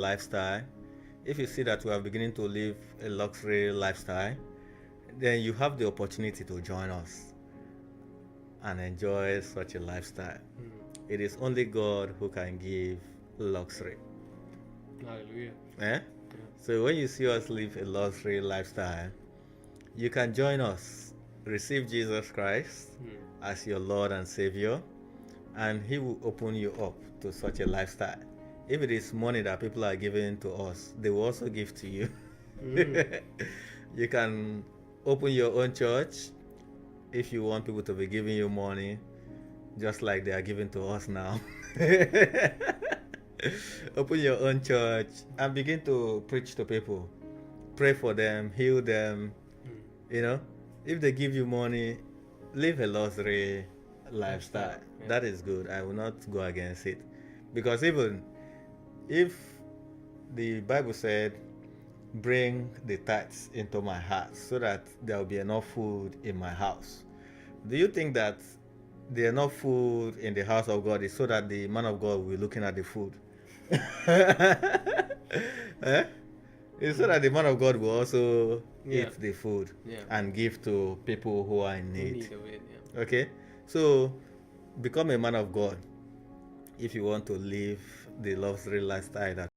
lifestyle, if you see that we are beginning to live a luxury lifestyle, then you have the opportunity to join us and enjoy such a lifestyle. It is only God who can give luxury. Hallelujah. Eh? So when you see us live a luxury lifestyle, you can join us, receive Jesus Christ as your Lord and Savior, and He will open you up to such a lifestyle. If it is money that people are giving to us, they will also give to you. You can open your own church if you want people to be giving you money, just like they are giving to us now. Open your own church and begin to preach to people. Pray for them, heal them. You know, if they give you money, live a luxury lifestyle. Yeah. That is good. I will not go against it. Because even if the Bible said, bring the tithes into my house so that there will be enough food in my house. Do you think that the enough food in the house of God is so that the man of God will be looking at the food? Eh? It's so that the man of God will also eat the food and give to people who are in need. Need of it, yeah. Okay? So become a man of God if you want to live the luxury lifestyle that